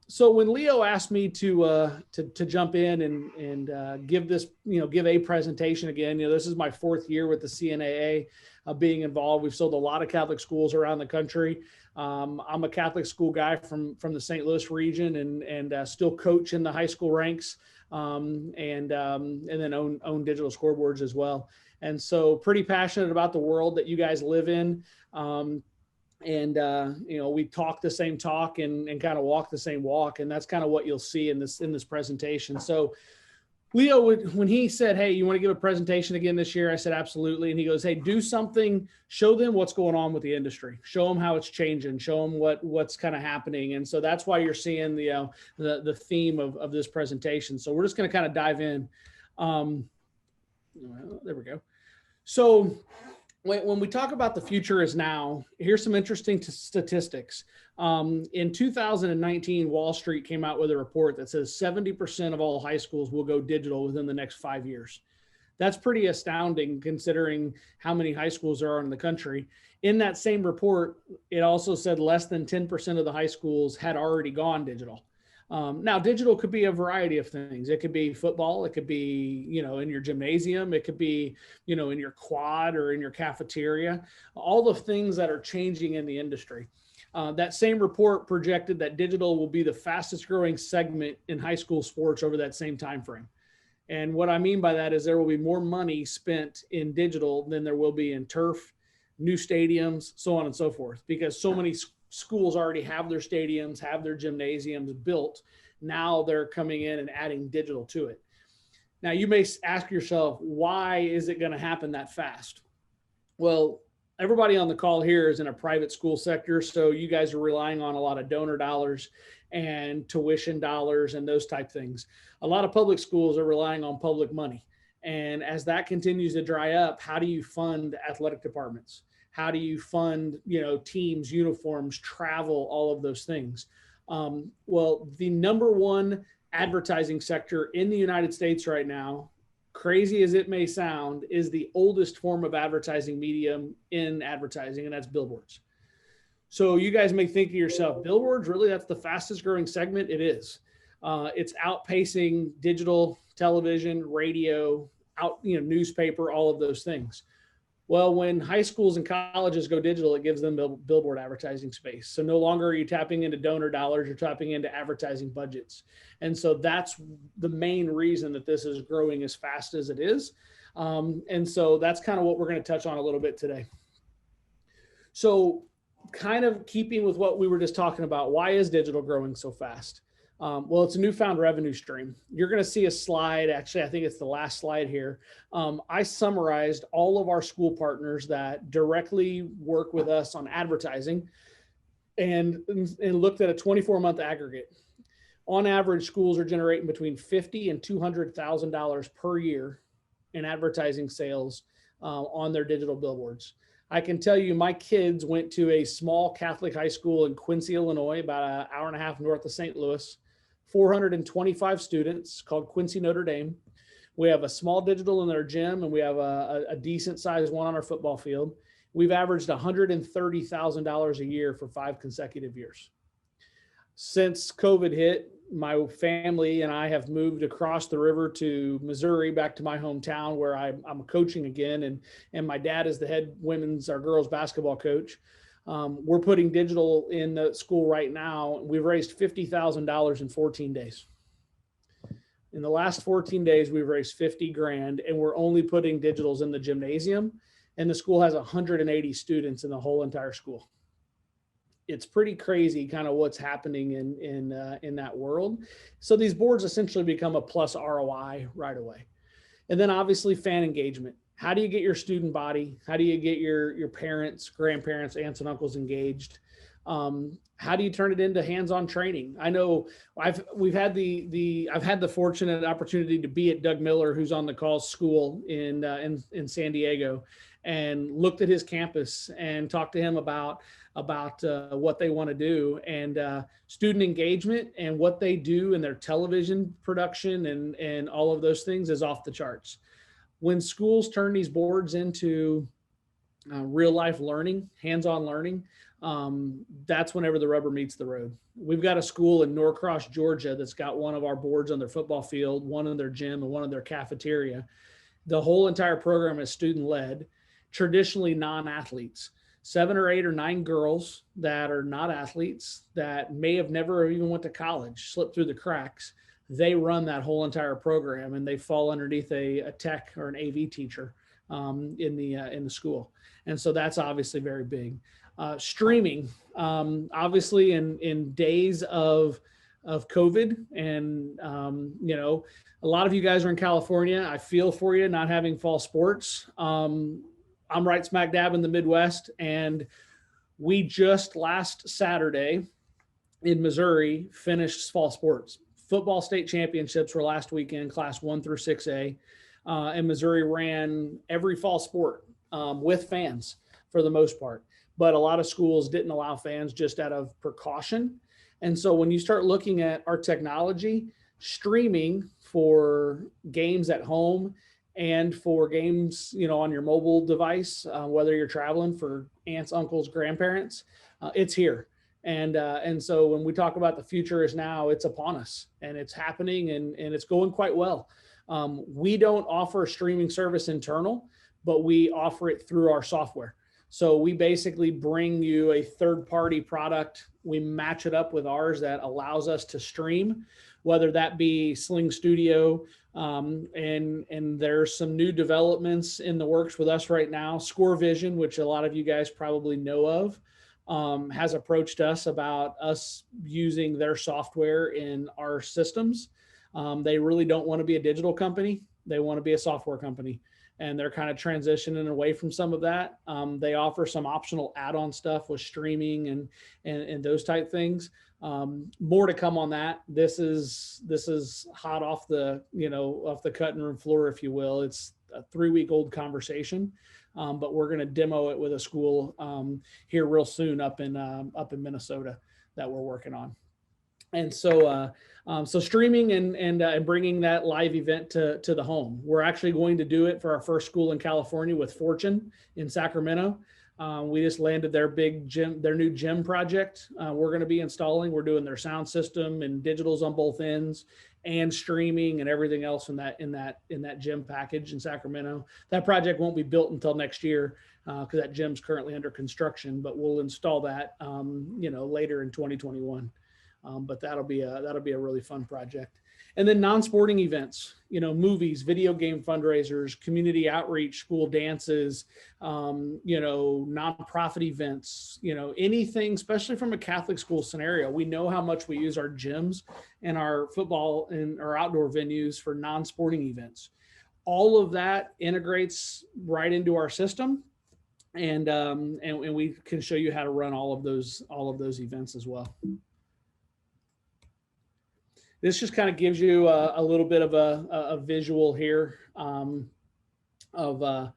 So when Leo asked me to jump in and give this, give a presentation again, this is my fourth year with the CNAA, being involved. We've sold a lot of Catholic schools around the country. I'm a Catholic school guy from the St. Louis region, and still coach in the high school ranks, and then own digital scoreboards as well. And so pretty passionate about the world that you guys live in. We talk the same talk and kind of walk the same walk. And that's kind of what you'll see in this presentation. So Leo, when he said, "Hey, you want to give a presentation again this year?" I said, "Absolutely." And he goes, "Hey, do something, show them what's going on with the industry, show them how it's changing, show them what's kind of happening." And so that's why you're seeing the theme of this presentation. So we're just going to kind of dive in. There we go. So when we talk about the future is now, here's some interesting statistics. In 2019, Wall Street came out with a report that says 70% of all high schools will go digital within the next 5 years. That's pretty astounding considering how many high schools there are in the country. In that same report, it also said less than 10% of the high schools had already gone digital. Now, digital could be a variety of things. It could be football. It could be, in your gymnasium. It could be, in your quad or in your cafeteria. All the things that are changing in the industry. That same report projected that digital will be the fastest growing segment in high school sports over that same time frame. And what I mean by that is there will be more money spent in digital than there will be in turf, new stadiums, so on and so forth, because so many schools already have their stadiums, have their gymnasiums built. Now they're coming in and adding digital to it. Now you may ask yourself, why is it going to happen that fast? Well, everybody on the call here is in a private school sector. So you guys are relying on a lot of donor dollars and tuition dollars and those type things. A lot of public schools are relying on public money. And as that continues to dry up, how do you fund athletic departments? How do you fund, teams, uniforms, travel, all of those things? Well, the number one advertising sector in the United States right now, crazy as it may sound, is the oldest form of advertising medium in advertising, and that's billboards. So you guys may think to yourself, billboards, really? That's the fastest growing segment? It is. It's outpacing digital, television, radio, newspaper, all of those things. Well, when high schools and colleges go digital, it gives them billboard advertising space. So no longer are you tapping into donor dollars, you're tapping into advertising budgets. And so that's the main reason that this is growing as fast as it is. And so that's kind of what we're going to touch on a little bit today. So kind of keeping with what we were just talking about, why is digital growing so fast? Well, it's a newfound revenue stream. You're going to see a slide. Actually, I think it's the last slide here. I summarized all of our school partners that directly work with us on advertising and looked at a 24-month aggregate. On average, schools are generating between $50,000 and $200,000 per year in advertising sales on their digital billboards. I can tell you my kids went to a small Catholic high school in Quincy, Illinois, about an hour and a half north of St. Louis. 425 students, called Quincy Notre Dame. We have a small digital in their gym, and we have a decent sized one on our football field. We've averaged $130,000 a year for 5 consecutive years. Since COVID hit, my family and I have moved across the river to Missouri, back to my hometown where I'm coaching again. And my dad is the head girls basketball coach. We're putting digital in the school right now. We've raised $50,000 in 14 days. In the last 14 days, we've raised 50 grand, and we're only putting digitals in the gymnasium. And the school has 180 students in the whole entire school. It's pretty crazy kind of what's happening in that world. So these boards essentially become a plus ROI right away. And then obviously fan engagement. How do you get your student body? How do you get your parents, grandparents, aunts and uncles engaged? How do you turn it into hands-on training? I know I've had the fortunate opportunity to be at Doug Miller, who's on the call, school in San Diego, and looked at his campus and talked to him about what they want to do, and student engagement and what they do in their television production and all of those things is off the charts. When schools turn these boards into real life learning, hands-on learning, that's whenever the rubber meets the road. We've got a school in Norcross, Georgia, that's got one of our boards on their football field, one in their gym, and one in their cafeteria. The whole entire program is student led, traditionally non-athletes. 7 or 8 or 9 girls that are not athletes, that may have never even went to college, slipped through the cracks. They run that whole entire program, and they fall underneath a tech or an AV teacher in the school. And so that's obviously very big. Streaming, obviously in days of COVID, and a lot of you guys are in California. I feel for you not having fall sports. I'm right smack dab in the Midwest, and we just last Saturday in Missouri finished fall sports. Football state championships were last weekend, class 1 through 6A, and Missouri ran every fall sport with fans for the most part. But a lot of schools didn't allow fans just out of precaution. And so when you start looking at our technology, streaming for games at home and for games, on your mobile device, whether you're traveling for aunts, uncles, grandparents, it's here. And so when we talk about the future is now, it's upon us, and it's happening, and it's going quite well. We don't offer a streaming service internal, but we offer it through our software. So we basically bring you a third-party product. We match it up with ours that allows us to stream, whether that be Sling Studio, and there's some new developments in the works with us right now. ScoreVision, which a lot of you guys probably know of, has approached us about us using their software in our systems. They really don't want to be a digital company. They want to be a software company. And they're kind of transitioning away from some of that. They offer some optional add-on stuff with streaming and those type things. More to come on that. This is hot off the off the cutting room floor, if you will. It's a 3-week-old conversation, but we're going to demo it with a school here real soon up in Minnesota that we're working on. And so streaming and bringing that live event to the home. We're actually going to do it for our first school in California with Fortune in Sacramento. We just landed their new gym project. We're going to be installing. We're doing their sound system and digitals on both ends, and streaming and everything else in that gym package in Sacramento. That project won't be built until next year because that gym's currently under construction, but we'll install that later in 2021. But that'll be a really fun project. And then non-sporting events, movies, video game fundraisers, community outreach, school dances, nonprofit events, anything, especially from a Catholic school scenario. We know how much we use our gyms and our football and our outdoor venues for non-sporting events. All of that integrates right into our system, and we can show you how to run all of those events as well. This just kind of gives you a little bit of a visual here of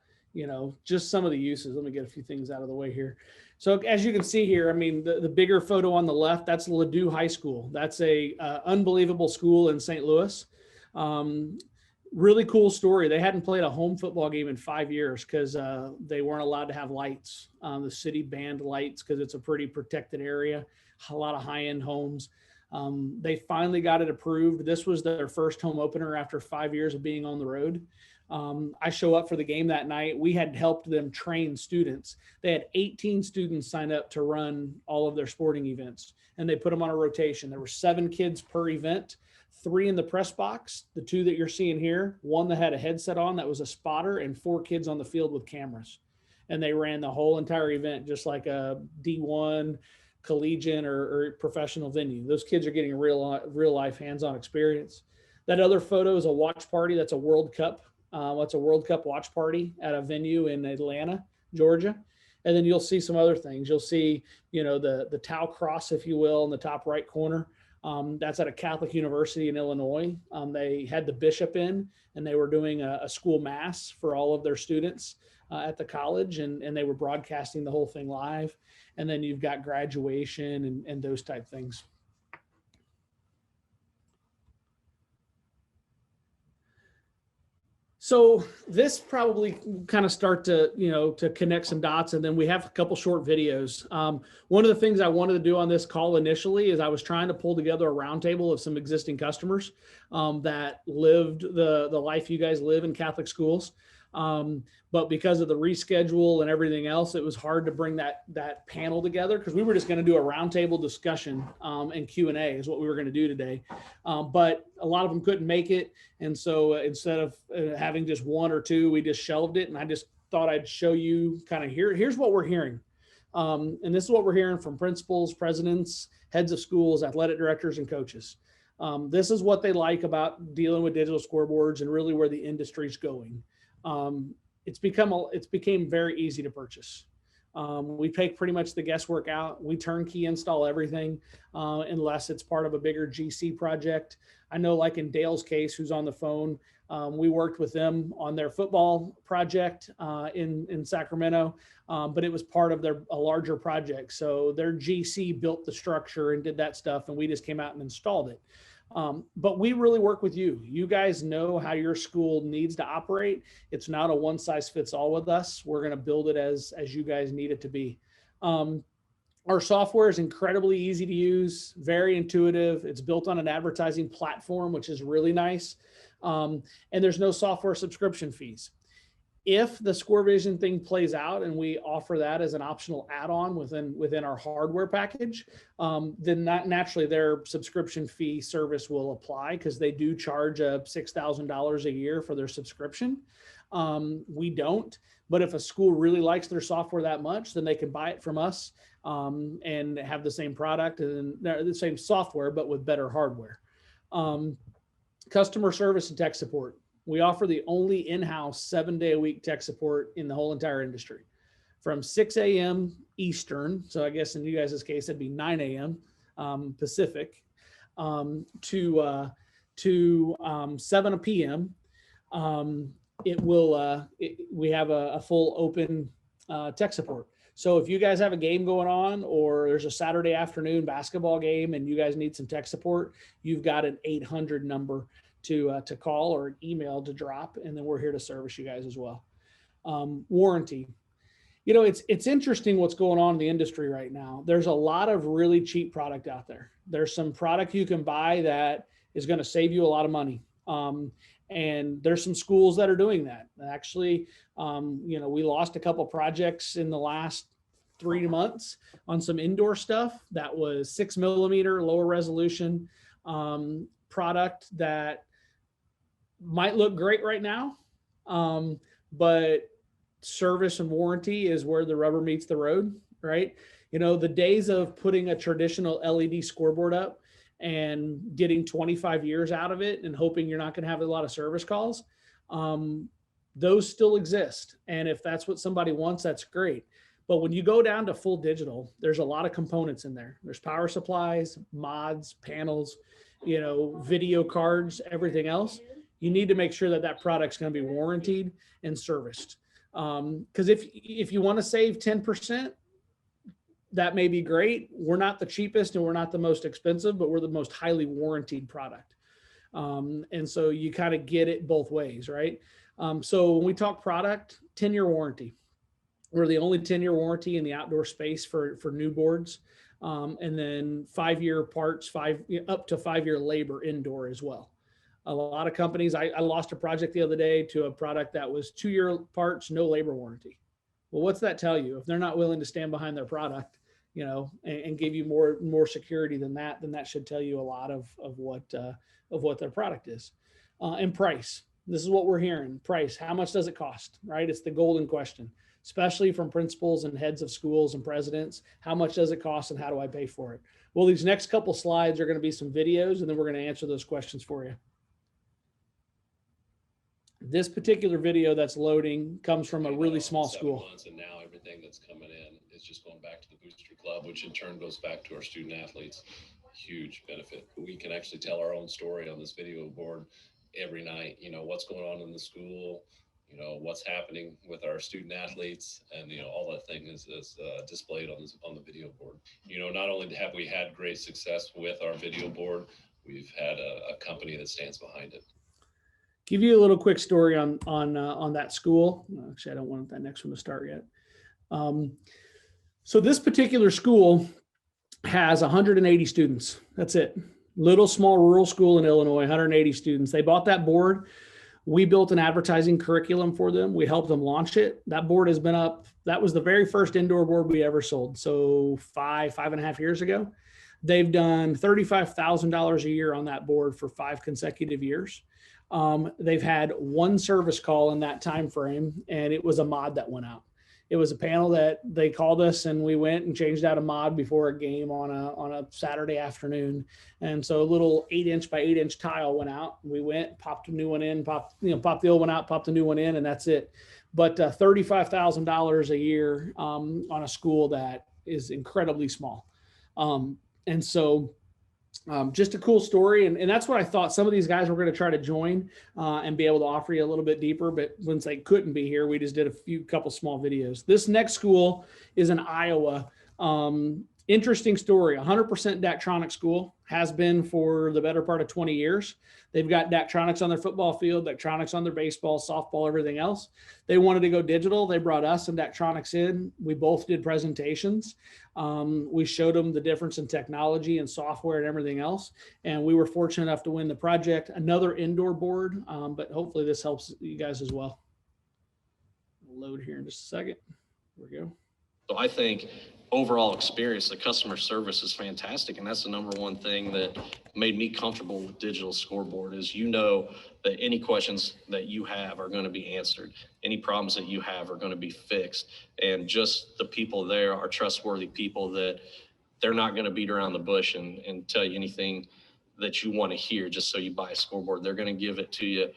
just some of the uses. Let me get a few things out of the way here. So as you can see here, I mean, the bigger photo on the left, that's Ladue High School. That's a unbelievable school in St. Louis. Really cool story. They hadn't played a home football game in 5 years because they weren't allowed to have lights. The city banned lights because it's a pretty protected area, a lot of high-end homes. They finally got it approved. This was their first home opener after 5 years of being on the road. I show up for the game that night. We had helped them train students. They had 18 students sign up to run all of their sporting events, and they put them on a rotation. There were 7 kids per event, 3 in the press box, the 2 that you're seeing here, 1 that had a headset on that was a spotter, and 4 kids on the field with cameras. And they ran the whole entire event just like a D1 collegiate or professional venue. Those kids are getting a real life hands-on experience. That other photo is a watch party. That's a World Cup. That's a World Cup watch party at a venue in Atlanta, Georgia. And then you'll see some other things. You'll see, the Tau cross, if you will, in the top right corner. That's at a Catholic university in Illinois. They had the bishop in, and they were doing a school mass for all of their students at the college, and they were broadcasting the whole thing live. And then you've got graduation and those type things. So this probably kind of start to, to connect some dots. And then we have a couple short videos. One of the things I wanted to do on this call initially is I was trying to pull together a roundtable of some existing customers that lived the life you guys live in Catholic schools. But because of the reschedule and everything else, it was hard to bring that panel together because we were just going to do a roundtable discussion and Q&A is what we were going to do today. But a lot of them couldn't make it. And so instead of having just one or two, we just shelved it. And I just thought I'd show you kind of here's what we're hearing. And this is what we're hearing from principals, presidents, heads of schools, athletic directors, and coaches. This is what they like about dealing with digital scoreboards and really where the industry's going. It's became very easy to purchase. We take pretty much the guesswork out. We turnkey install everything unless it's part of a bigger GC project. I know, like in Dale's case, who's on the phone, we worked with them on their football project in Sacramento, but it was part of a larger project. So their GC built the structure and did that stuff, and we just came out and installed it. But we really work with you. You guys know how your school needs to operate. It's not a one size fits all with us. We're going to build it as you guys need it to be. Our software is incredibly easy to use, very intuitive. It's built on an advertising platform, which is really nice. And there's no software subscription fees. If the ScoreVision thing plays out and we offer that as an optional add-on within our hardware package, then naturally their subscription fee service will apply because they do charge $6,000 a year for their subscription. We don't, but if a school really likes their software that much, then they can buy it from us and have the same product and the same software, but with better hardware. Customer service and tech support. We offer the only in-house 7-day-a-week tech support in the whole entire industry. From 6 a.m. Eastern, so I guess in you guys' case, it'd be 9 a.m. Pacific, to 7 p.m. We have a full open tech support. So if you guys have a game going on or there's a Saturday afternoon basketball game and you guys need some tech support, you've got an 800 number to call or an email to drop, and then we're here to service you guys as well. Warranty. It's interesting what's going on in the industry right now. There's a lot of really cheap product out there. There's some product you can buy that is going to save you a lot of money. And there's some schools that are doing that. Actually, we lost a couple projects in the last 3 months on some indoor stuff that was 6 millimeter lower resolution product that might look great right now, but service and warranty is where the rubber meets the road, right? The days of putting a traditional LED scoreboard up and getting 25 years out of it and hoping you're not going to have a lot of service calls, those still exist. And if that's what somebody wants, that's great. But when you go down to full digital, there's a lot of components in there. There's power supplies, mods, panels, video cards, everything else. You need to make sure that product's going to be warranted and serviced. Because if you want to save 10%, that may be great. We're not the cheapest and we're not the most expensive, but we're the most highly warranted product. And so you kind of get it both ways, right? So when we talk product, 10-year warranty. We're the only 10-year warranty in the outdoor space for new boards. And then 5-year parts, up to 5-year labor indoor as well. A lot of companies, I lost a project the other day to a product that was 2-year parts, no labor warranty. Well, what's that tell you? If they're not willing to stand behind their product, and give you more security than that, then that should tell you a lot of what their product is. And price. This is what we're hearing. Price. How much does it cost? Right? It's the golden question, especially from principals and heads of schools and presidents. How much does it cost and how do I pay for it? Well, these next couple slides are going to be some videos, and then we're going to answer those questions for you. This particular video that's loading comes from a really small school. And now everything that's coming in is just going back to the booster club, which in turn goes back to our student athletes. Huge benefit. We can actually tell our own story on this video board every night. What's going on in the school, what's happening with our student athletes, and all that thing is displayed on the video board. Not only have we had great success with our video board, we've had a company that stands behind it. Give you a little quick story on that school. Actually, I don't want that next one to start yet. So this particular school has 180 students. That's it. Little small rural school in Illinois, 180 students. They bought that board. We built an advertising curriculum for them. We helped them launch it. That board has been up. That was the very first indoor board we ever sold. So 5.5 years ago. They've done $35,000 a year on that board for 5 consecutive years. They've had one service call in that time frame, and it was a mod that went out. It was a panel that they called us, and we went and changed out a mod before a game on a Saturday afternoon. And so a little 8-inch by 8-inch tile went out. We went, popped a new one in, popped the old one out, popped a new one in, and that's it. But $35,000 a year on a school that is incredibly small. And so just a cool story. And that's what I thought. Some of these guys were going to try to join and be able to offer you a little bit deeper. But once they couldn't be here, we just did a couple small videos. This next school is in Iowa. Interesting story. 100% Daktronics school, has been for the better part of 20 years. They've got Daktronics on their football field, Daktronics on their baseball, softball, everything else. They wanted to go digital. They brought us and Daktronics in. We both did presentations. We showed them the difference in technology and software and everything else. And we were fortunate enough to win the project. Another indoor board, but hopefully this helps you guys as well. We'll load here in just a second. There we go. So I think overall experience, the customer service is fantastic. And that's the number one thing that made me comfortable with digital scoreboard is, you know, that any questions that you have are going to be answered. Any problems that you have are going to be fixed. And just the people there are trustworthy people that they're not going to beat around the bush and tell you anything that you want to hear just so you buy a scoreboard. They're going to give it to you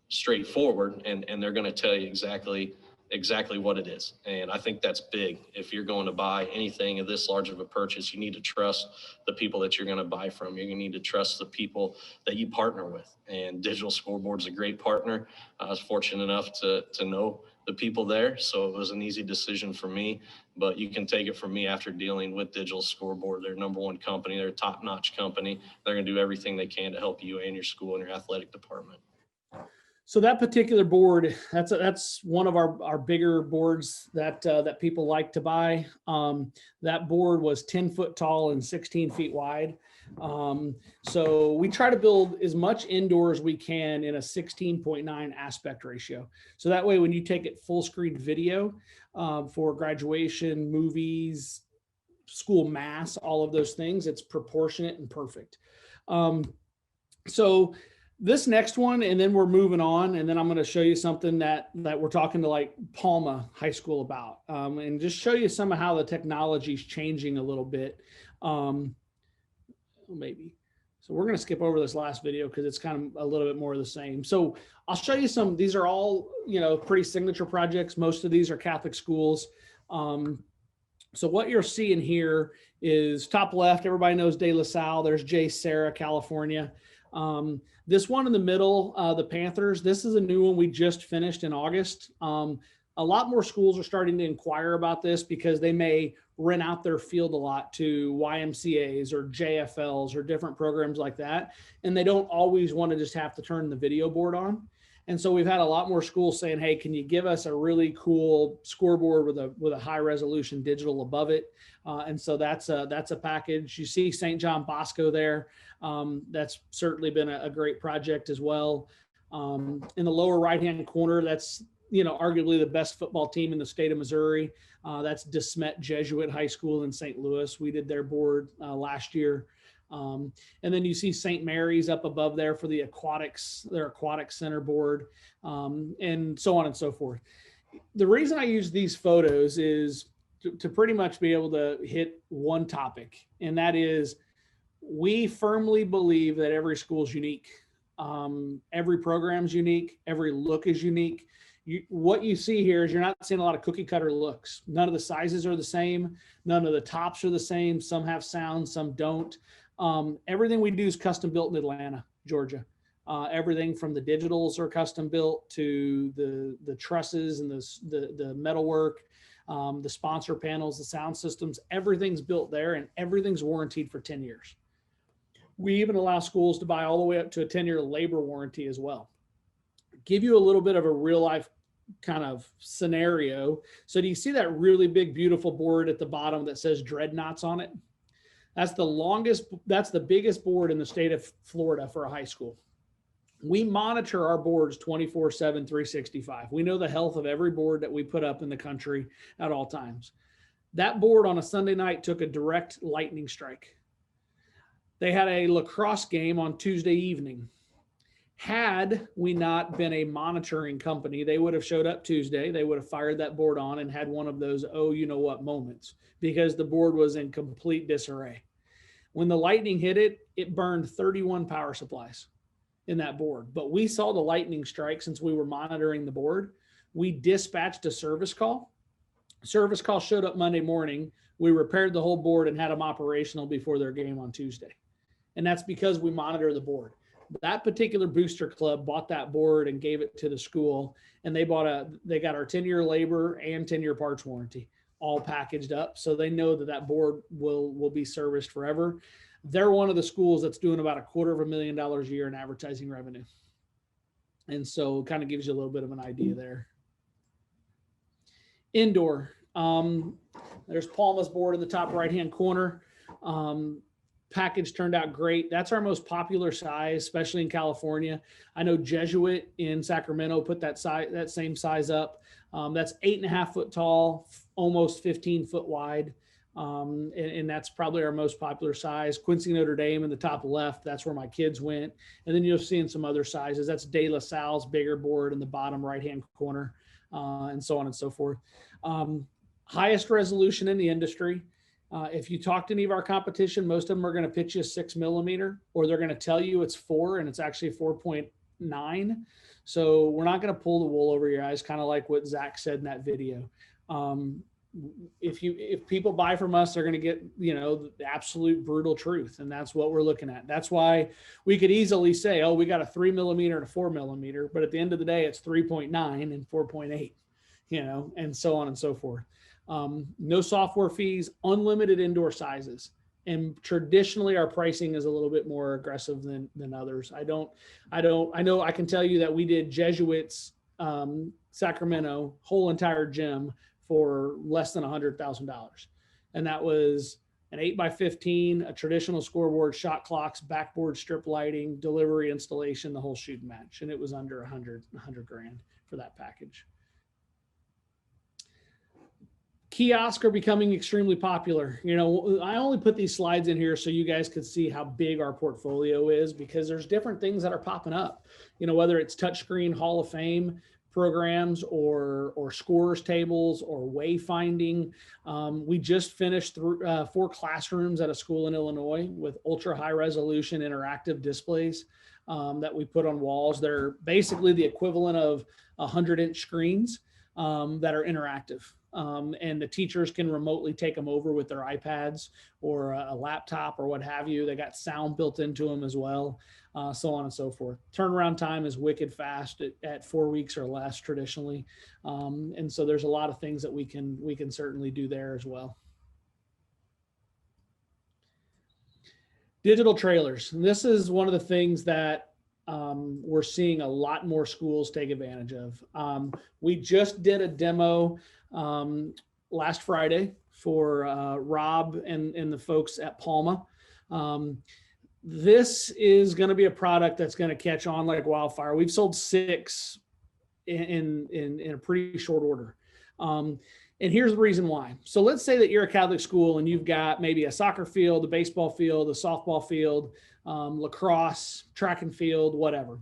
straightforward, and they're going to tell you exactly what it is. And I think that's big. If you're going to buy anything of this large of a purchase, you need to trust the people that you're going to buy from. You're going to need to trust the people that you partner with. And Digital Scoreboard's a great partner. I was fortunate enough to know the people there, so it was an easy decision for me. But you can take it from me, after dealing with Digital Scoreboard, they're number one company. They're a top-notch company. They're going to do everything they can to help you and your school and your athletic department. So that particular board, that's one of our bigger boards that people like to buy. That board was 10 foot tall and 16 feet wide. So we try to build as much indoor as we can in a 16.9 aspect ratio. So that way, when you take it full screen video for graduation, movies, school mass, all of those things, it's proportionate and perfect. So this next one, and then we're moving on, and then I'm going to show you something that we're talking to like Palma High School about, and just show you some of how the technology is changing a little bit. Maybe. So we're going to skip over this last video because it's kind of a little bit more of the same. So I'll show you some. These are all, pretty signature projects. Most of these are Catholic schools. So what you're seeing here is top left. Everybody knows De La Salle. There's J. Sarah, California. This one in the middle, the Panthers, this is a new one we just finished in August. A lot more schools are starting to inquire about this because they may rent out their field a lot to YMCAs or JFLs or different programs like that. And they don't always want to just have to turn the video board on. And so we've had a lot more schools saying, hey, can you give us a really cool scoreboard with a high resolution digital above it? And so that's a package. You see St. John Bosco there. That's certainly been a great project as well. In the lower right-hand corner, that's, arguably the best football team in the state of Missouri. That's DeSmet Jesuit High School in St. Louis. We did their board last year. And then you see St. Mary's up above there for the aquatics, their aquatic center board, and so on and so forth. The reason I use these photos is to pretty much be able to hit one topic, and that is we firmly believe that every school is unique. Every program is unique. Every look is unique. What you see here is you're not seeing a lot of cookie cutter looks. None of the sizes are the same. None of the tops are the same. Some have sound, some don't. Everything we do is custom built in Atlanta, Georgia. Everything from the digitals are custom built to the trusses and the metalwork, the sponsor panels, the sound systems, everything's built there and everything's warranted for 10 years. We even allow schools to buy all the way up to a 10-year labor warranty as well. give you a little bit of a real life kind of scenario. So do you see that really big, beautiful board at the bottom that says Dreadnoughts on it? That's the biggest board in the state of Florida for a high school. We monitor our boards 24/7, 365. We know the health of every board that we put up in the country at all times. That board on a Sunday night took a direct lightning strike. They had a lacrosse game on Tuesday evening. Had we not been a monitoring company, they would have showed up Tuesday. They would have fired that board on and had one of those, oh, you know what moments, because the board was in complete disarray. When the lightning hit it, it burned 31 power supplies in that board. But we saw the lightning strike since we were monitoring the board. We dispatched a service call. Service call showed up Monday morning. We repaired the whole board and had them operational before their game on Tuesday. And that's because we monitor the board. That particular booster club bought that board and gave it to the school, and they got our 10-year labor and 10-year parts warranty all packaged up. So they know that board will be serviced forever. They're one of the schools that's doing about $250,000 a year in advertising revenue. And so it kind of gives you a little bit of an idea there. Indoor, there's Palma's board in the top right-hand corner. Package turned out great. That's our most popular size, especially in California. I know Jesuit in Sacramento put that same size up. That's 8.5 foot tall, almost 15 foot wide. And that's probably our most popular size. Quincy Notre Dame in the top left, that's where my kids went. And then you'll see in some other sizes. That's De La Salle's bigger board in the bottom right-hand corner, and so on and so forth. Highest resolution in the industry. If you talk to any of our competition, most of them are going to pitch you 6 millimeter, or they're going to tell you it's 4 and it's actually 4.9. So we're not going to pull the wool over your eyes, kind of like what Zach said in that video. If people buy from us, they're going to get, the absolute brutal truth. And that's what we're looking at. That's why we could easily say, oh, we got a 3 millimeter and a 4 millimeter, but at the end of the day, it's 3.9 and 4.8, and so on and so forth. No software fees, unlimited indoor sizes. And traditionally our pricing is a little bit more aggressive than others. I know I can tell you that we did Jesuits, Sacramento, whole entire gym for less than $100,000. And that was an 8x15, a traditional scoreboard, shot clocks, backboard, strip lighting, delivery, installation, the whole shoot and match. And it was under 100 grand for that package. Kiosks are becoming extremely popular. I only put these slides in here so you guys could see how big our portfolio is, because there's different things that are popping up, whether it's touchscreen Hall of Fame programs or scorers tables or wayfinding. We just finished 4 classrooms at a school in Illinois with ultra high resolution interactive displays that we put on walls. They're basically the equivalent of 100-inch screens that are interactive. And the teachers can remotely take them over with their iPads or a laptop or what have you. They got sound built into them as well, so on and so forth. Turnaround time is wicked fast at 4 weeks or less traditionally. And so there's a lot of things that we can certainly do there as well. Digital trailers. And this is one of the things that we're seeing a lot more schools take advantage of. We just did a demo last Friday for Rob and the folks at Palma. This is going to be a product that's going to catch on like wildfire. We've sold 6 in a pretty short order. And here's the reason why. So let's say that you're a Catholic school and you've got maybe a soccer field, a baseball field, a softball field, lacrosse, track and field, whatever.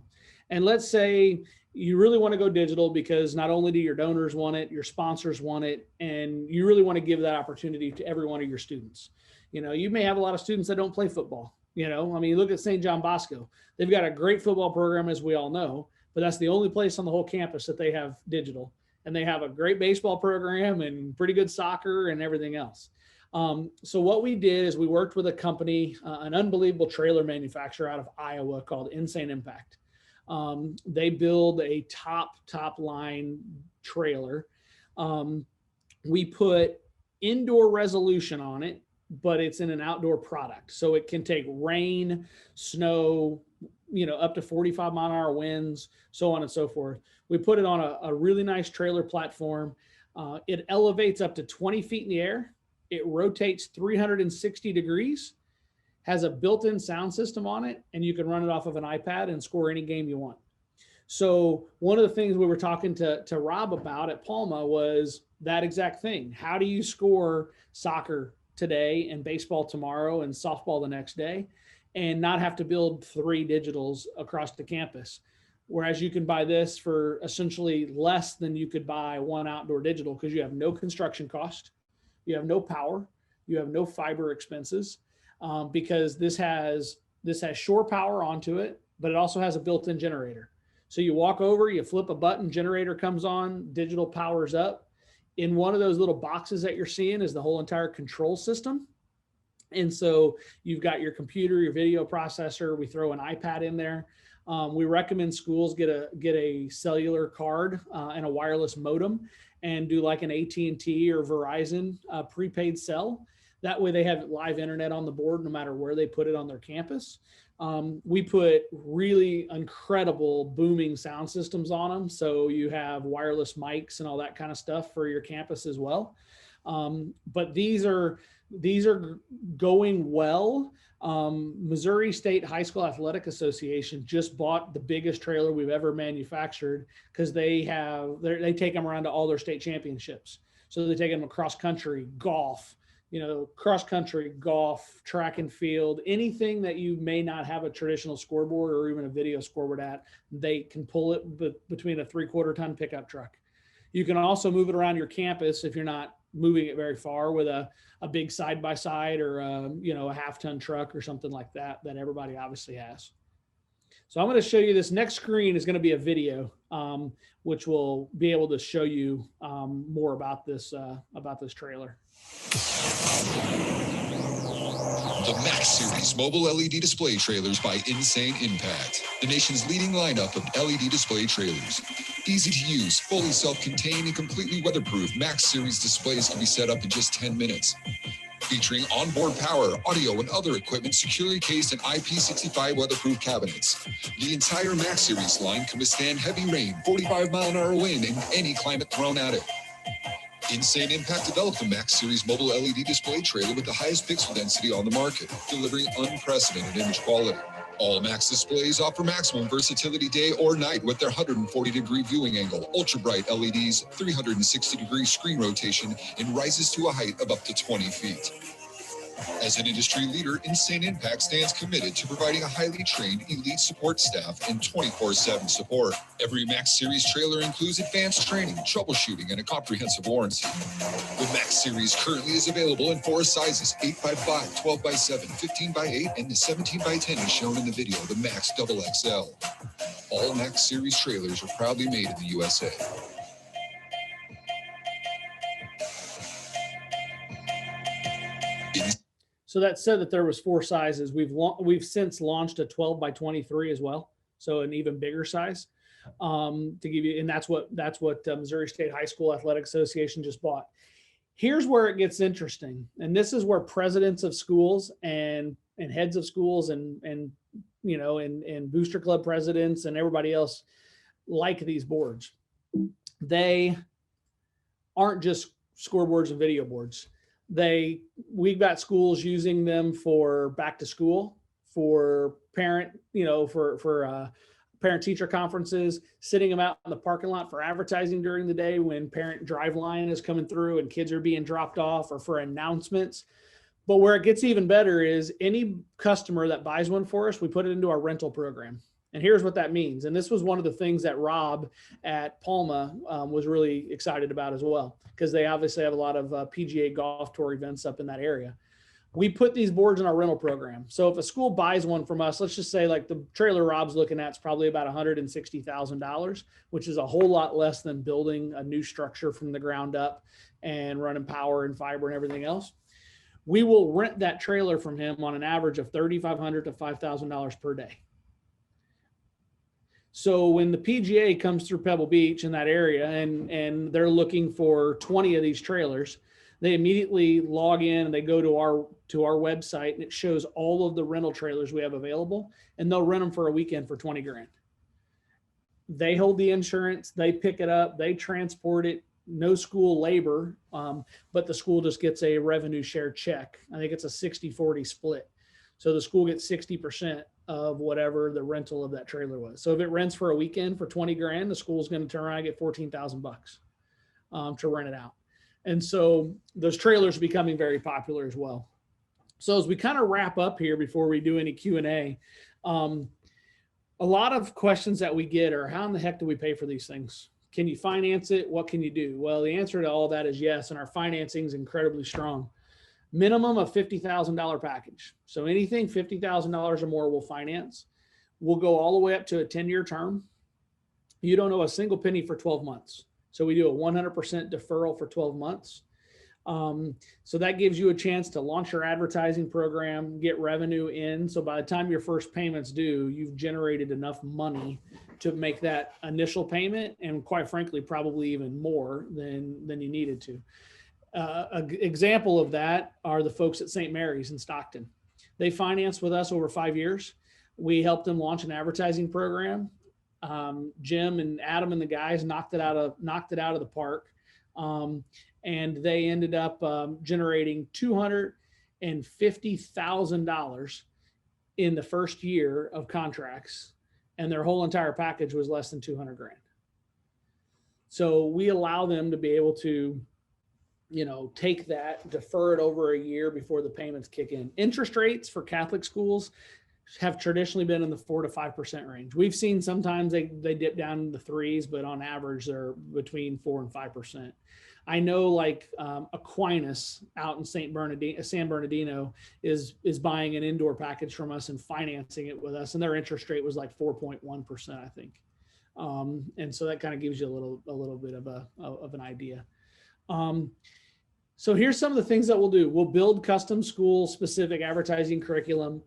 And let's say you really want to go digital because not only do your donors want it, your sponsors want it, and you really want to give that opportunity to every one of your students. You may have a lot of students that don't play football. Look at St. John Bosco. They've got a great football program, as we all know, but that's the only place on the whole campus that they have digital. And they have a great baseball program and pretty good soccer and everything else. So what we did is we worked with a company, an unbelievable trailer manufacturer out of Iowa called Insane Impact. They build a top line trailer. We put indoor resolution on it, but it's in an outdoor product. So it can take rain, snow, up to 45-mile-an-hour winds, so on and so forth. We put it on a really nice trailer platform. It elevates up to 20 feet in the air. It rotates 360 degrees, has a built-in sound system on it, and you can run it off of an iPad and score any game you want. So one of the things we were talking to Rob about at Palma was that exact thing. How do you score soccer today and baseball tomorrow and softball the next day and not have to build 3 digitals across the campus? Whereas you can buy this for essentially less than you could buy 1 outdoor digital, because you have no construction cost, you have no power, you have no fiber expenses, because this has shore power onto it, but it also has a built-in generator. So you walk over, you flip a button, generator comes on, digital powers up. In one of those little boxes that you're seeing is the whole entire control system. And so you've got your computer, your video processor. We throw an iPad in there. We recommend schools get a cellular card and a wireless modem and do like an AT&T or Verizon prepaid cell. That way they have live internet on the board no matter where they put it on their campus. We put really incredible booming sound systems on them. So you have wireless mics and all that kind of stuff for your campus as well. But these are going well. Missouri State High School Athletic Association just bought the biggest trailer we've ever manufactured, because they take them around to all their state championships. So they take them across country, golf, cross country, golf, track and field, anything that you may not have a traditional scoreboard or even a video scoreboard at, they can pull it between a 3/4 ton pickup truck. You can also move it around your campus if you're not moving it very far with a big side-by-side or a 1/2 ton truck or something like that everybody obviously has. So I'm going to show you this next screen is going to be a video, which will be able to show you more about this trailer. The Max Series mobile LED display trailers by Insane Impact, the nation's leading lineup of LED display trailers. Easy to use, fully self-contained, and completely weatherproof, Max Series displays can be set up in just 10 minutes. Featuring onboard power, audio, and other equipment securely cased in IP65 weatherproof cabinets. The entire Max Series line can withstand heavy rain, 45-mile-an-hour wind, and any climate thrown at it. Insane Impact developed the Max Series mobile LED display trailer with the highest pixel density on the market, delivering unprecedented image quality. All Max displays offer maximum versatility day or night with their 140-degree viewing angle, ultra-bright LEDs, 360-degree screen rotation, and rises to a height of up to 20 feet. As an industry leader, Insane Impact stands committed to providing a highly trained elite support staff and 24/7 support. Every Max Series trailer includes advanced training, troubleshooting, and a comprehensive warranty. The Max Series currently is available in 4 sizes: 8x5, 12x7, 15x8, and the 17x10 is shown in the video, the Max XXL. All Max Series trailers are proudly made in the USA. So that said that there was 4 sizes. We've since launched a 12x23 as well, so an even bigger size. To give you, and that's what Missouri State High School Athletic Association just bought. Here's where it gets interesting, and this is where presidents of schools and heads of schools and booster club presidents and everybody else like these boards. They aren't just scoreboards and video boards. We've got schools using them for back to school, for parent teacher conferences, sitting them out in the parking lot for advertising during the day when parent drive line is coming through and kids are being dropped off, or for announcements. But where it gets even better is any customer that buys one for us, we put it into our rental program. And here's what that means. And this was one of the things that Rob at Palma was really excited about as well, because they obviously have a lot of PGA golf tour events up in that area. We put these boards in our rental program. So if a school buys one from us, let's just say like the trailer Rob's looking at is probably about $160,000, which is a whole lot less than building a new structure from the ground up and running power and fiber and everything else. We will rent that trailer from him on an average of $3,500 to $5,000 per day. So when the PGA comes through Pebble Beach in that area and they're looking for 20 of these trailers, they immediately log in and they go to our website, and it shows all of the rental trailers we have available, and they'll rent them for a weekend for 20 grand. They hold the insurance, they pick it up, they transport it, no school labor, but the school just gets a revenue share check. I think it's a 60-40 split. So the school gets 60% of whatever the rental of that trailer was. So if it rents for a weekend for 20 grand, the school's going to turn around and get 14,000 bucks to rent it out. And so those trailers are becoming very popular as well. So as we kind of wrap up here before we do any Q&A, a lot of questions that we get are, how in the heck do we pay for these things? Can you finance it? What can you do? Well, the answer to all of that is yes, and our financing is incredibly strong. Minimum of $50,000 package. So anything $50,000 or more we'll finance. We'll go all the way up to a 10-year term. You don't owe a single penny for 12 months. So we do a 100% deferral for 12 months. So that gives you a chance to launch your advertising program, get revenue in. So by the time your first payment's due, you've generated enough money to make that initial payment, and quite frankly, probably even more than you needed to. An example of that are the folks at St. Mary's in Stockton. They financed with us over 5 years. We helped them launch an advertising program. Jim and Adam and the guys knocked it out of the park. And they ended up generating $250,000 in the first year of contracts, and their whole entire package was less than 200 grand. So we allow them to be able to, take that, defer it over a year before the payments kick in. Interest rates for Catholic schools have traditionally been in the 4 to 5% range. We've seen sometimes they dip down in the threes, but on average they're between 4 and 5%. I know like Aquinas out in San Bernardino is buying an indoor package from us and financing it with us, and their interest rate was like 4.1%, I think. And so that kind of gives you a little bit of an idea. So here's some of the things that we'll do. We'll build custom school specific advertising curriculum.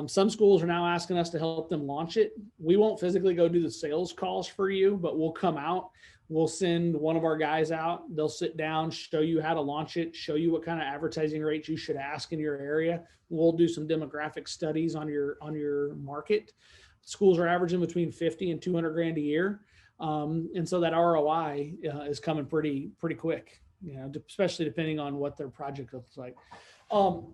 Some schools are now asking us to help them launch it. We won't physically go do the sales calls for you, but we'll come out. We'll send one of our guys out. They'll sit down, show you how to launch it, show you what kind of advertising rates you should ask in your area. We'll do some demographic studies on your market. Schools are averaging between 50 and 200 grand a year. And so that ROI is coming pretty quick, especially depending on what their project looks like.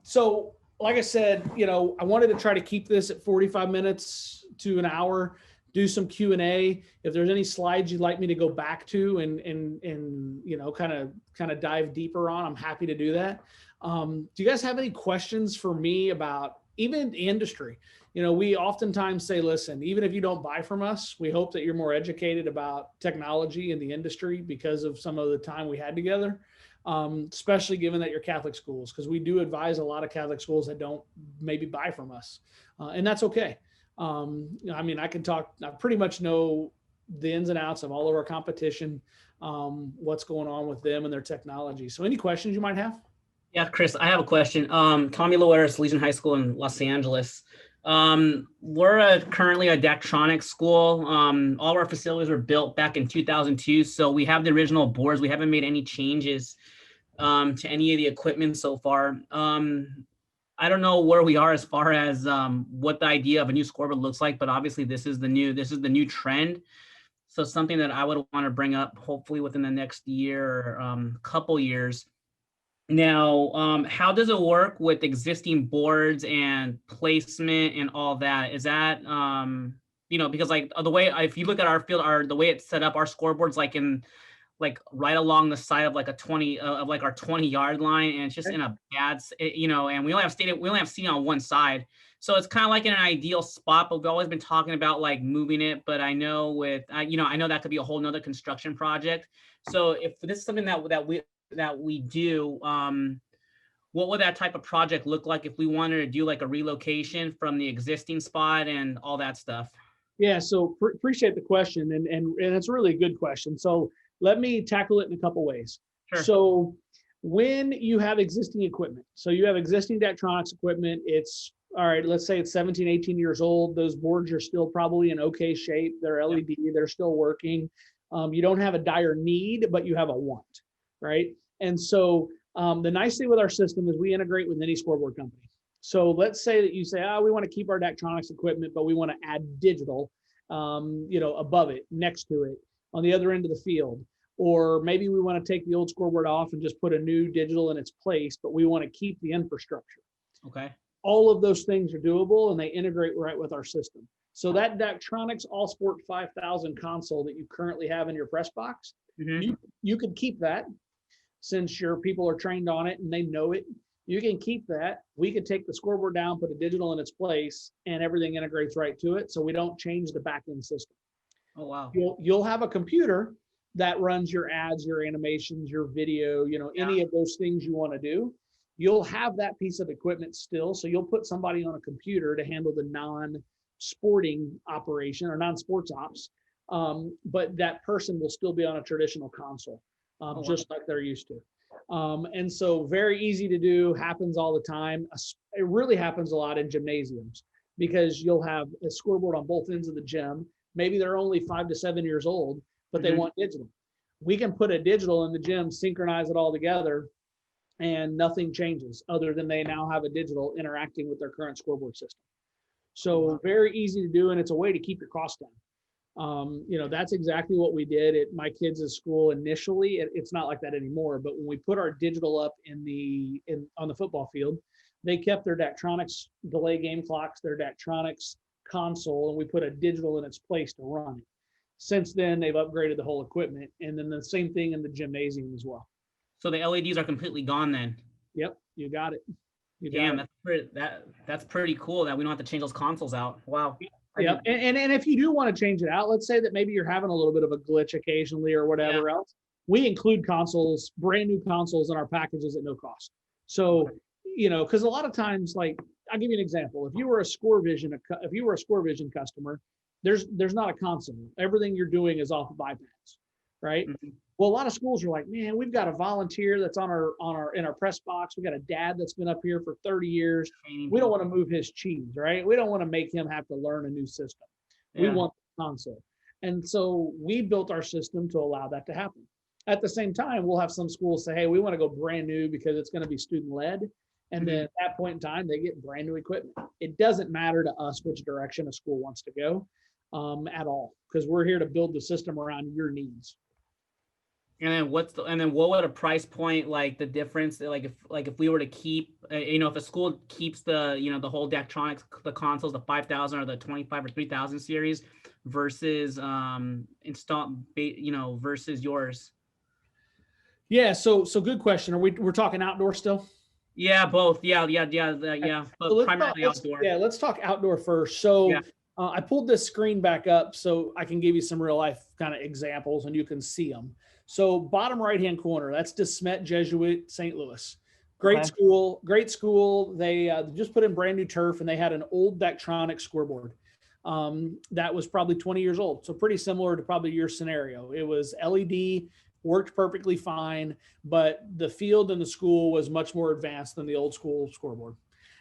So like I said, I wanted to try to keep this at 45 minutes to an hour, do some Q&A. If there's any slides you'd like me to go back to and kind of dive deeper on, I'm happy to do that. Do you guys have any questions for me about even the industry? We oftentimes say, listen, even if you don't buy from us, we hope that you're more educated about technology in the industry because of some of the time we had together. Especially given that you're Catholic schools, because we do advise a lot of Catholic schools that don't maybe buy from us. And that's okay. I pretty much know the ins and outs of all of our competition, what's going on with them and their technology. So any questions you might have? Yeah, Chris, I have a question. Tommy Loeris, Legion High School in Los Angeles. We're currently a Daktronics school. All of our facilities were built back in 2002. So we have the original boards. We haven't made any changes to any of the equipment so far. I don't know where we are as far as what the idea of a new scoreboard looks like, but obviously this is the new trend. So something that I would want to bring up hopefully within the next year or couple years. Now, how does it work with existing boards and placement and all that? Is that, because like the way, if you look at our field, the way it's set up, our scoreboard's like right along the side of like our 20-yard line, and it's just in a bad, and we only have seating on one side. So it's kind of like in an ideal spot, but we've always been talking about like moving it. But I know I know that could be a whole nother construction project. So if this is something that we do, what would that type of project look like if we wanted to do like a relocation from the existing spot and all that stuff? Yeah, so appreciate the question, and it's a really good question. So let me tackle it in a couple ways. Sure. So when you have existing equipment, so you have existing Daktronics equipment, it's all right, let's say it's 17, 18 years old. Those boards are still probably in okay shape. They're LED, they're still working. You don't have a dire need, but you have a want, right? And so The nice thing with our system is we integrate with any scoreboard company. So let's say that you say, we want to keep our Daktronics equipment, but we want to add digital, above it, next to it, on the other end of the field. Or maybe we want to take the old scoreboard off and just put a new digital in its place, but we want to keep the infrastructure. Okay. All of those things are doable and they integrate right with our system. So that Daktronics All Sport 5000 console that you currently have in your press box, you could keep that since your people are trained on it and they know it. You can keep that. We could take the scoreboard down, put a digital in its place, and everything integrates right to it. So we don't change the back end system. Oh, wow. You'll have a computer that runs your ads, your animations, your video, any of those things you want to do. You'll have that piece of equipment still. So you'll put somebody on a computer to handle the non-sporting operation or non-sports ops. But that person will still be on a traditional console, just like they're used to. And so very easy to do, happens all the time. It really happens a lot in gymnasiums because you'll have a scoreboard on both ends of the gym. Maybe they're only 5 to 7 years old, but they want digital. We can put a digital in the gym, synchronize it all together, and nothing changes other than they now have a digital interacting with their current scoreboard system. So very easy to do, and it's a way to keep your costs down. That's exactly what we did at my kids' school initially. It's not like that anymore, but when we put our digital up on the football field, they kept their Daktronics delay game clocks, their Daktronics console, and we put a digital in its place to run it. Since then, they've upgraded the whole equipment, and then the same thing in the gymnasium as well. So the LEDs are completely gone then? Yep, you got it. Damn, that's pretty cool that we don't have to change those consoles out. Wow. Yeah, and if you do want to change it out, let's say that maybe you're having a little bit of a glitch occasionally or whatever else, we include consoles, brand new consoles in our packages at no cost. So, because a lot of times, like, I'll give you an example. If you were a ScoreVision customer, there's not a console. Everything you're doing is off of iPads, right? Well, a lot of schools are like, man, we've got a volunteer that's in our press box. We got a dad that's been up here for 30 years. We don't want to move his cheese, right? We don't want to make him have to learn a new system. We want the console. And so we built our system to allow that to happen. At the same time, we'll have some schools say, hey, we want to go brand new because it's going to be student led. And then at that point in time, they get brand new equipment. It doesn't matter to us which direction a school wants to go at all, because we're here to build the system around your needs. And then what would a price point, like the difference, if we were to keep, if a school keeps the whole Daktronics, the consoles, the 5000 or the 25 or 3000 series versus versus yours? Yeah. So good question. We're talking outdoor still? Yeah, both. Yeah. But so primarily outdoor. Yeah, let's talk outdoor first. So I pulled this screen back up so I can give you some real life kind of examples and you can see them. So bottom right-hand corner, that's DeSmet Jesuit, St. Louis. Great school. They just put in brand new turf and they had an old Daktronics scoreboard that was probably 20 years old. So pretty similar to probably your scenario. It was LED, worked perfectly fine, but the field in the school was much more advanced than the old school scoreboard.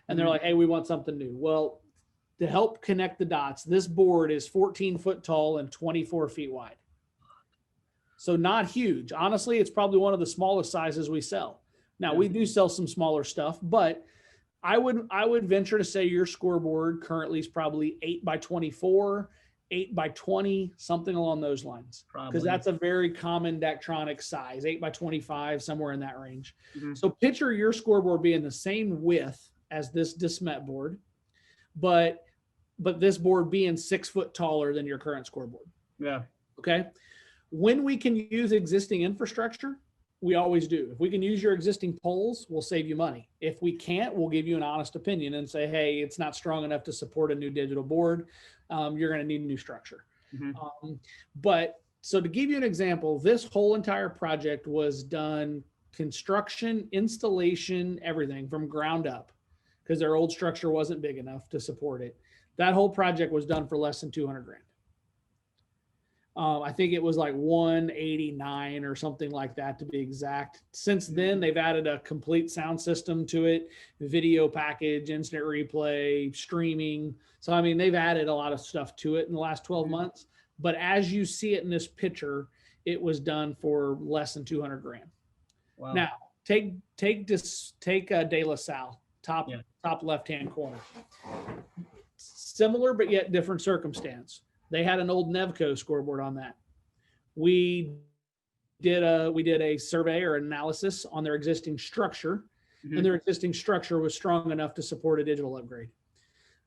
And they're like, hey, we want something new. Well, to help connect the dots, this board is 14 foot tall and 24 feet wide. So not huge. Honestly, it's probably one of the smallest sizes we sell. Now we do sell some smaller stuff, but I would venture to say your scoreboard currently is probably 8 by 24, 8 by 20, something along those lines. Because that's a very common Daktronics size, 8 by 25, somewhere in that range. So picture your scoreboard being the same width as this DeSmet board, but this board being 6 foot taller than your current scoreboard. Yeah. Okay. When we can use existing infrastructure, we always do. If we can use your existing poles, we'll save you money. If we can't, we'll give you an honest opinion and say, hey, it's not strong enough to support a new digital board. You're going to need a new structure. But so to give you an example, this whole entire project was done construction, installation, everything from ground up because their old structure wasn't big enough to support it. That whole project was done for less than 200 grand. I think it was like 189 or something like that to be exact. Since then, they've added a complete sound system to it, video package, instant replay, streaming. So, I mean, they've added a lot of stuff to it in the last 12 months. But as you see it in this picture, it was done for less than 200 grand. Wow. Now, take De La Salle, top left-hand corner. Similar but yet different circumstance. They had an old Nevco scoreboard on that. We did a survey or analysis on their existing structure, and their existing structure was strong enough to support a digital upgrade.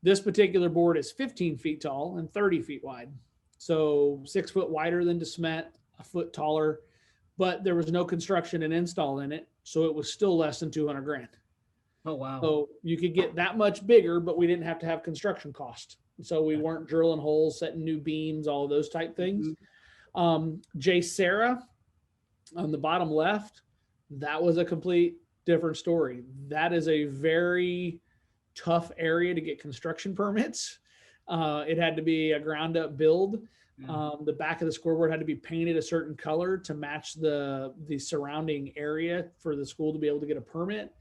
This particular board is 15 feet tall and 30 feet wide. So 6 foot wider than DeSmet, a foot taller, but there was no construction and install in it. So it was still less than 200 grand. Oh, wow. So you could get that much bigger, but we didn't have to have construction cost. So we weren't drilling holes, setting new beams, all of those type things. J. Sarah on the bottom left, that was a complete different story. That is a very tough area to get construction permits. It had to be a ground up build. The back of the scoreboard had to be painted a certain color to match the surrounding area for the school to be able to get a permit.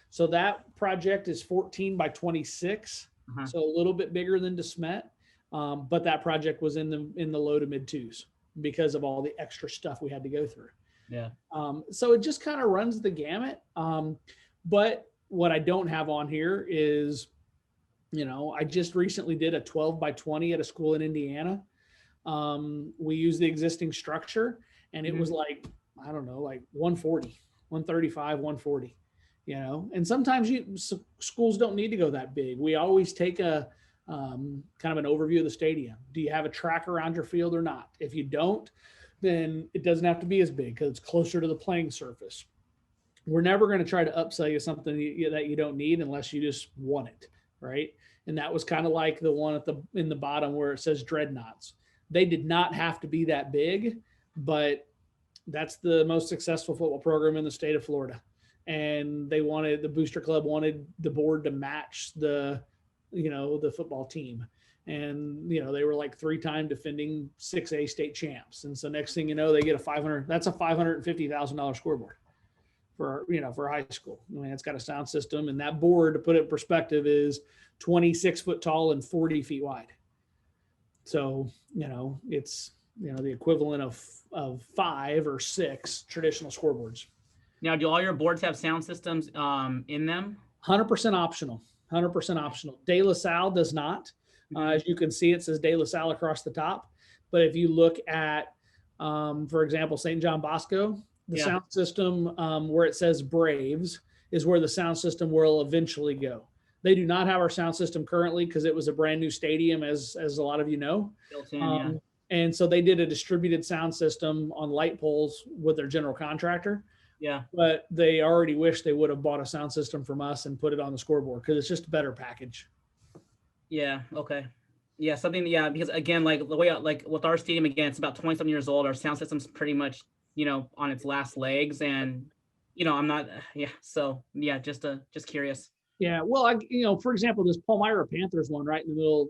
So that project is 14 by 26. So a little bit bigger than DeSmet. But that project was in the low to mid twos because of all the extra stuff we had to go through. Yeah. So it just kind of runs the gamut. But what I don't have on here is, I just recently did a 12 by 20 at a school in Indiana. We used the existing structure and it was like, I don't know, like 140, 135, 140, and sometimes schools don't need to go that big. We always take a kind of an overview of the stadium. Do you have a track around your field or not? If you don't, then it doesn't have to be as big because it's closer to the playing surface. We're never going to try to upsell you something that you don't need unless you just want it, right? And that was kind of like the one in the bottom where it says Dreadnoughts. They did not have to be that big, but that's the most successful football program in the state of Florida. And the Booster Club wanted the board to match the football team. And, they were like 3-time defending 6A state champs. And so next thing you know, they get that's a $550,000 scoreboard for high school. I mean, it's got a sound system, and that board, to put it in perspective, is 26 foot tall and 40 feet wide. So, it's, the equivalent of 5 or 6 traditional scoreboards. Now, do all your boards have sound systems in them? 100% optional. 100% optional. De La Salle does not. As you can see, it says De La Salle across the top. But if you look at, for example, St. John Bosco, the sound system where it says Braves is where the sound system will eventually go. They do not have our sound system currently because it was a brand new stadium, as a lot of you know. Built in, And so they did a distributed sound system on light poles with their general contractor. Yeah. But they already wish they would have bought a sound system from us and put it on the scoreboard because it's just a better package. Yeah. Okay. Yeah. Because again, like the way, like with our stadium, again, it's about 20-something years old. Our sound system's pretty much, on its last legs, and, I'm not, So just curious. Yeah. Well, for example, this Palmyra Panthers one right in the middle,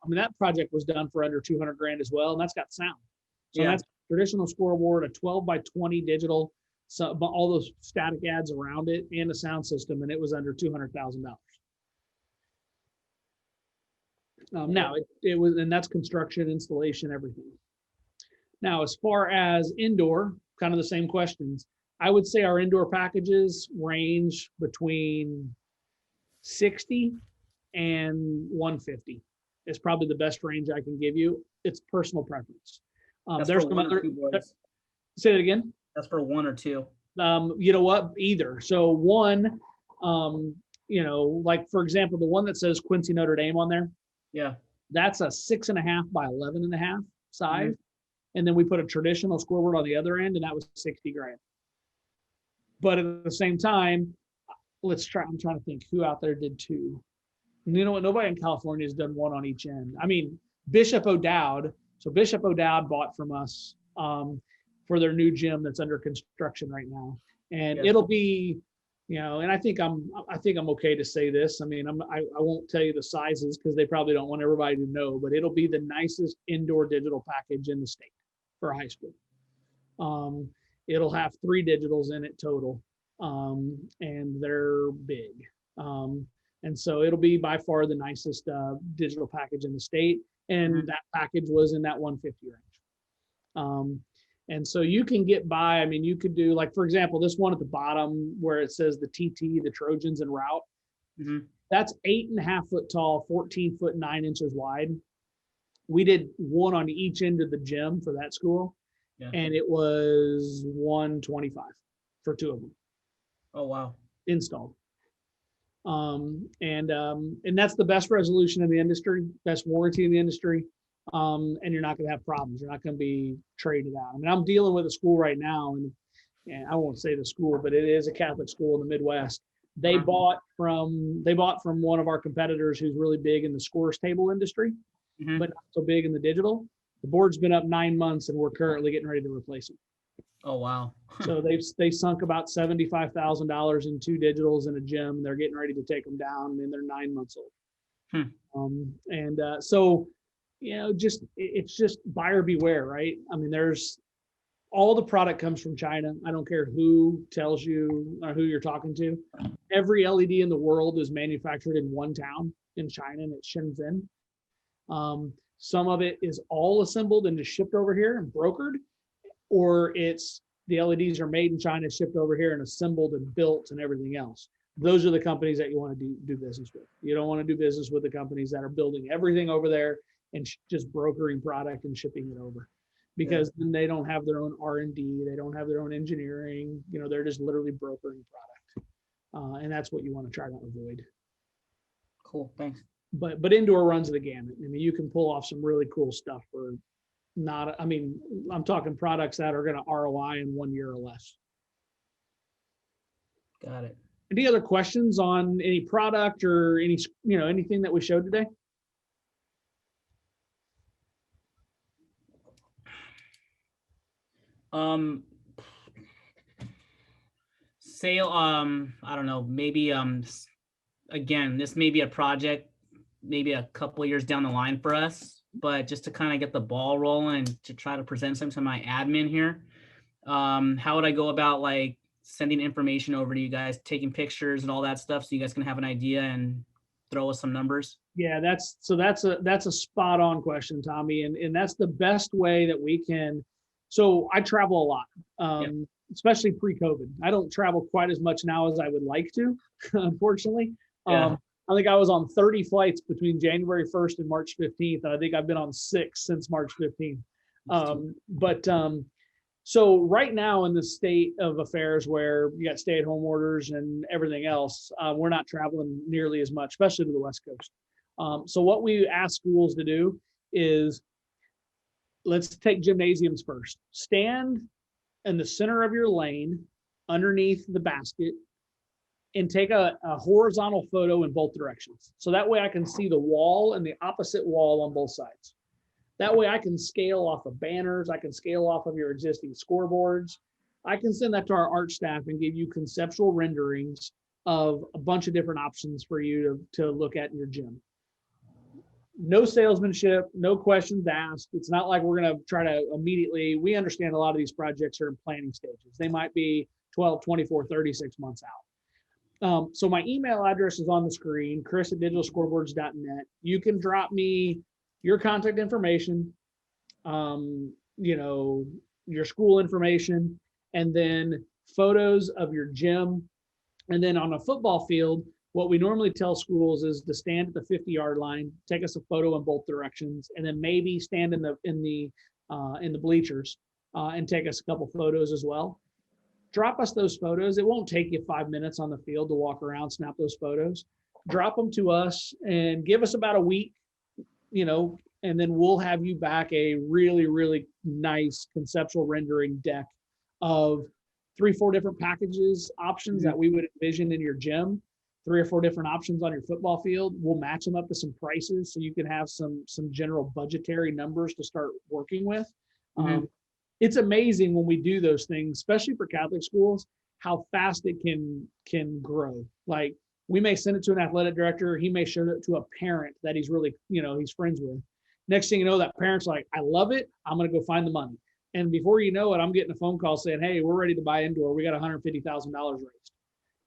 that project was done for under 200 grand as well. And that's got sound. So that's traditional scoreboard, a 12 by 20 digital, so all those static ads around it and a sound system. And it was under $200,000. Now it was, and that's construction, installation, everything. Now, as far as indoor, kind of the same questions. I would say our indoor packages range between 60 and 150. It's probably the best range I can give you. It's personal preference. There's some other. Say it again. That's for 1 or 2. You know what? Either. So one, like for example, the one that says Quincy Notre Dame on there. Yeah. That's a 6.5 by 11.5 size. And then we put a traditional scoreboard on the other end, and that was 60 grand. But at the same time, I'm trying to think who out there did 2. And you know what? Nobody in California has done 1 on each end. I mean, Bishop O'Dowd. So Bishop O'Dowd bought from us for their new gym that's under construction right now. And it'll be, and I think I'm okay to say this. I mean, I won't tell you the sizes because they probably don't want everybody to know, but it'll be the nicest indoor digital package in the state for high school. It'll have 3 digitals in it total, and they're big. And so it'll be by far the nicest digital package in the state. And that package was in that 150 range. And so you can get by. I mean, you could do, like, for example, this one at the bottom where it says the TT, the Trojans en route. Mhm. That's 8.5 foot tall, 14 foot 9 inches wide. We did one on each end of the gym for that school, Yeah. and it was 125 for two of them Oh, wow. installed. And that's the best resolution in the industry, best warranty in the industry. And you're not going to have problems. You're not going to be traded out. I mean, I'm dealing with a school right now, and I won't say the school, but it is a Catholic school in the Midwest. They bought from one of our competitors who's really big in the Scoretable industry, Mhm. but not so big in the digital. The board's been up 9 months, and we're currently getting ready to replace them. Oh, wow. So they sunk about $75,000 in two digitals in a gym. They're getting ready to take them down, and they're 9 months old. So, it's just buyer beware, right? I mean, there's all the product comes from China. I don't care who tells you or who you're talking to. Every LED in the world is manufactured in one town in China, and it's Shenzhen. Some of it is all assembled and just shipped over here and brokered, or it's the LEDs are made in China, shipped over here and assembled and built and everything else. Those are the companies that you want to do business with. You don't want to do business with the companies that are building everything over there and just brokering product and shipping it over, because then they don't have their own R&D, they don't have their own engineering. They're just literally brokering product, and that's what you want to try to avoid. Cool. Thanks. But indoor runs the gamut. I mean, you can pull off some really cool stuff for not. I mean, I'm talking products that are going to ROI in 1 year or less. Got it. Any other questions on any product or anything that we showed today? Sale, I don't know, maybe, again, this may be a project, maybe a couple of years down the line for us, but just to kind of get the ball rolling and to try to present some to my admin here. How would I go about like sending information over to you guys, taking pictures and all that stuff so you guys can have an idea and throw us some numbers? Yeah, that's a spot on question, Tommy. And that's the best way that we can. So I travel a lot, especially pre-COVID. I don't travel quite as much now as I would like to, unfortunately. I think I was on 30 flights between January 1st and March 15th. And I think I've been on 6 since March 15th. So right now in the state of affairs where you got stay-at-home orders and everything else, we're not traveling nearly as much, especially to the West Coast. So what we ask schools to do is, let's take gymnasiums first. Stand in the center of your lane underneath the basket and take a horizontal photo in both directions. So that way I can see the wall and the opposite wall on both sides. That way I can scale off of banners. I can scale off of your existing scoreboards. I can send that to our art staff and give you conceptual renderings of a bunch of different options for you to look at in your gym. No salesmanship, no questions asked. It's not like we're going to try to immediately, we understand a lot of these projects are in planning stages. They might be 12, 24, 36 months out. So my email address is on the screen, chris@digitalscoreboards.net. You can drop me your contact information, your school information, and then photos of your gym. And then on a football field, what we normally tell schools is to stand at the 50-yard line, take us a photo in both directions, and then maybe stand in the bleachers and take us a couple photos as well. Drop us those photos. It won't take you 5 minutes on the field to walk around, snap those photos. Drop them to us and give us about a week, and then we'll have you back a really, really nice conceptual rendering deck of 3-4 different packages, options that we would envision in your gym. 3 or 4 different options on your football field. We'll match them up to some prices so you can have some general budgetary numbers to start working with. It's amazing when we do those things, especially for Catholic schools, how fast it can grow. Like, we may send it to an athletic director. He may show it to a parent that he's really, he's friends with. Next thing you know, that parent's like, I love it. I'm going to go find the money. And before you know it, I'm getting a phone call saying, hey, we're ready to buy indoor. We got $150,000 raised.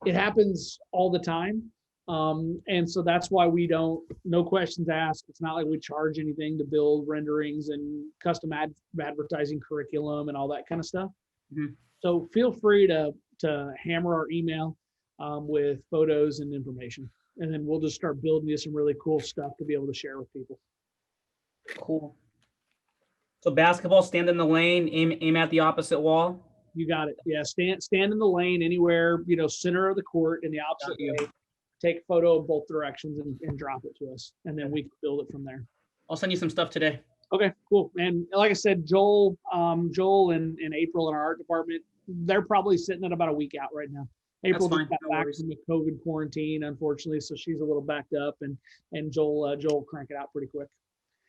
It happens all the time. And so that's why we don't, no questions asked. It's not like we charge anything to build renderings and custom advertising curriculum and all that kind of stuff. Mhm. So feel free to hammer our email with photos and information. And then we'll just start building you some really cool stuff to be able to share with people. Cool. So basketball, stand in the lane, aim at the opposite wall. You got it. Yeah, stand in the lane anywhere, center of the court in the opposite way. Take a photo of both directions and drop it to us, and then we can build it from there. I'll send you some stuff today. Okay, cool. And like I said, Joel and April in our art department, they're probably sitting at about a week out right now. April just got back from the COVID quarantine, unfortunately, so she's a little backed up, and Joel crank it out pretty quick.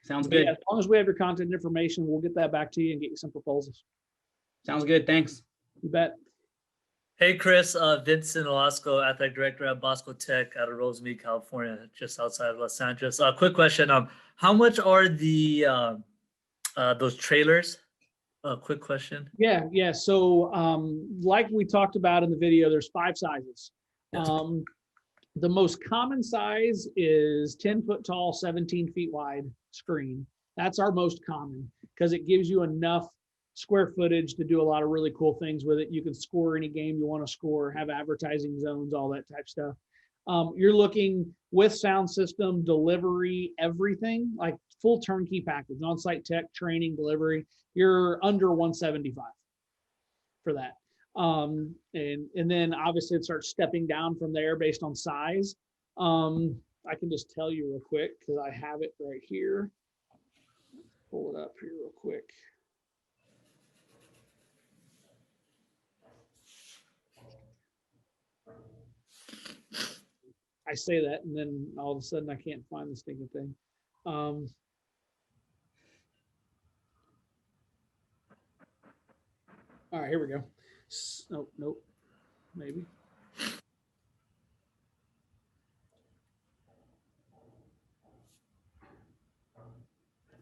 Sounds good. Yeah, as long as we have your content information, we'll get that back to you and get you some proposals. Sounds good. Thanks. You bet. Hey, Chris, Vincent Velasco, athletic director at Bosco Tech out of Rosemead, California, just outside of Los Angeles. Quick question. How much are the those trailers? Quick question. Yeah. So like we talked about in the video, there's 5 sizes. Yes. The most common size is 10 foot tall, 17 feet wide screen. That's our most common because it gives you enough square footage to do a lot of really cool things with it. You can score any game you want to score, have advertising zones, all that type stuff. You're looking with sound system, delivery, everything, like full turnkey package, on-site tech, training, delivery. You're under 175 for that. And then obviously it starts stepping down from there based on size. I can just tell you real quick because I have it right here. Pull it up here real quick. I say that, and then all of a sudden I can't find the stinking thing. All right, here we go. Nope, maybe.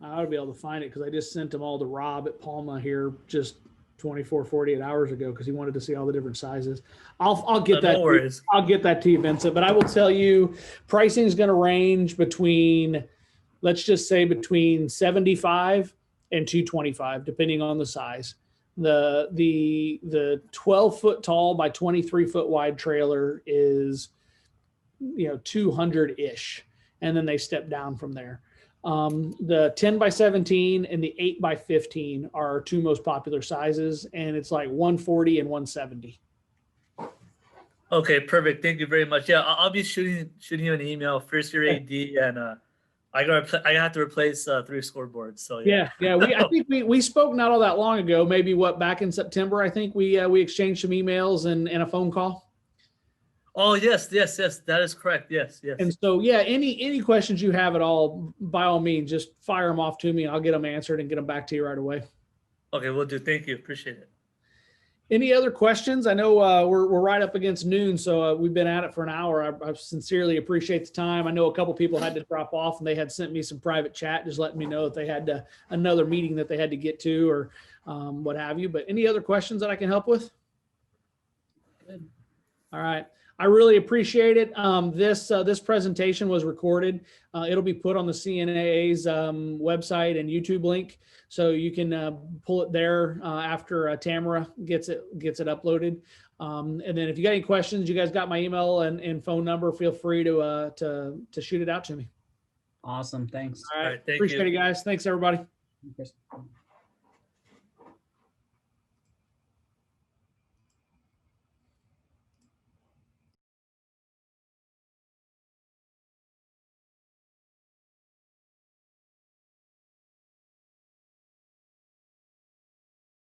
I ought to be able to find it because I just sent them all to Rob at Palma here just 48 hours ago because he wanted to see all the different sizes. I'll get that. No worries. I'll get that to you, Vincent. But I will tell you, pricing is going to range between, let's just say, between 75 and 225, depending on the size. The 12 foot tall by 23 foot wide trailer is 200 ish, and then they step down from there. The 10 by 17 and the 8 by 15 are our 2 most popular sizes, and it's like 140 and 170. Okay, perfect. Thank you very much. Yeah, I'll be shooting you an email, first year AD, and I have to replace 3 scoreboards. So yeah. I think we spoke not all that long ago, maybe back in September. I think we exchanged some emails and a phone call. Oh, yes, that is correct. Yes. And so, yeah, any questions you have at all, by all means, just fire them off to me. I'll get them answered and get them back to you right away. Okay, will do. Thank you. Appreciate it. Any other questions? I know we're right up against noon, so we've been at it for an hour. I sincerely appreciate the time. I know a couple people had to drop off, and they had sent me some private chat, just letting me know if they had another meeting that they had to get to or what have you. But any other questions that I can help with? Good. All right. I really appreciate it. This presentation was recorded. It'll be put on the CNAA's website and YouTube link, so you can pull it there after Tamara gets it uploaded. And then if you got any questions, you guys got my email and phone number. Feel free to shoot it out to me. Awesome. Thanks. All right. Thank Appreciate you. it, guys. Thanks, everybody. Thanks.